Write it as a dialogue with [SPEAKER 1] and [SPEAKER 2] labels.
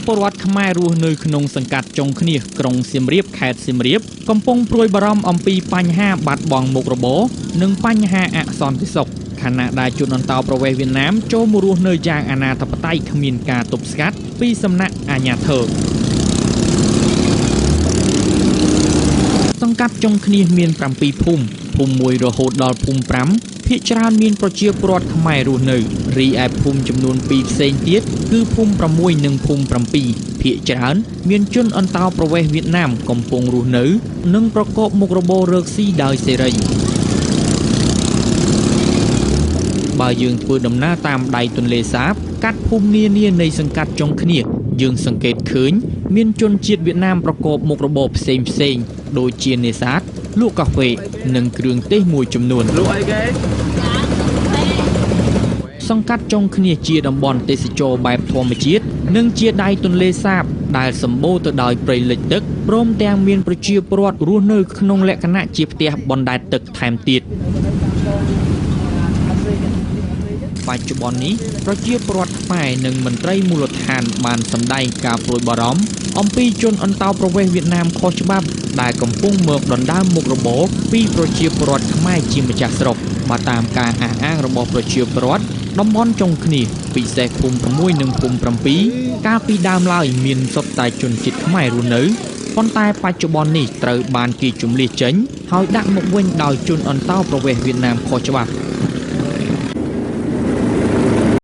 [SPEAKER 1] ពលរដ្ឋខ្មែររស់នៅក្នុងសង្កាត់ចុងគ្នាក្រុងសៀមរាបខេត្តសៀមរាបកំពុងព្រួយបារម្ភអំពីបញ្ហាបាត់បង់មុខរបរនិងបញ្ហាអសន្តិសុខខណៈដែលជនអន្តោប្រវេសន៍វៀតណាមចូលមករស់នៅយ៉ាងអនាធិបតេយ្យគ្មានការទប់ស្កាត់ពីសំណាក់អាជ្ញាធរសង្កាត់ចុងគ្នាមាន7ភូមិ1រហូតដល់ភូមិ5ភាគច្រើនមានប្រជាពលរដ្ឋខ្មែររស់នៅរីឯភូមិចំនួន2ផ្សេងទៀតគឺភូមិ6និងភូមិ7ភាគច្រើនមានជនអន្តោប្រវេសន៍វៀតណាមកំពុងរស់នៅនិងប្រកបមុខរបររកស៊ីដោយសេរីបើយើងធ្វើដំណើរតាមដៃទន្លេសាបកាត់ភូមិនានានៃសង្កាត់ចុងគ្នាយើងសង្កេតឃើញមានជនជាតិវៀតណាមប្រកបមុខរបរផ្សេងដូចជានេសាទលក់កាហ្វេនិងគ្រឿងទេសមួយចំនួនលក់អីគេសង្កាត់ចុងគ្នាជាតំបន់ទេសចរបែបធម្មជាតិនិងជាដៃទន្លេសាបដែលសម្បូរទៅដោយព្រៃលិចទឹកព្រមទាំងមានប្រជាពលរដ្ឋរស់នៅក្នុងលក្ខណៈជាផ្ទះបណ្ដែតទឹកថែមទៀតបច្ចុប្បន្ននេះប្រជាពលរដ្ឋខ្មែរនិងមន្ត្រីមូលដ្ឋានបានសម្ដែងការព្រួយបារម្ភអំពីជនអន្តោប្រវេសន៍វៀតណាមខុសច្បាប់ដែលកំពុងមកដណ្ដើមមុខរបរពីប្រជាពលរដ្ឋខ្មែរជាម្ចាស់ស្រុកបើតាមការអះអាងរបស់ប្រជាពលរដ្ឋតំបន់ចុងគ្នាពិសេសភូមិ6និងភូមិ7កាលពីដើមឡើយមានសុទ្ធតែជនជាតិខ្មែររស់នៅប៉ុន្តែបច្ចុប្បន្ននេះត្រូវបានគេជម្លៀសចេញហើយដាក់មកវិញដោយជនអន្តោប្រវេសន៍វៀតណាមខុសច្បាប់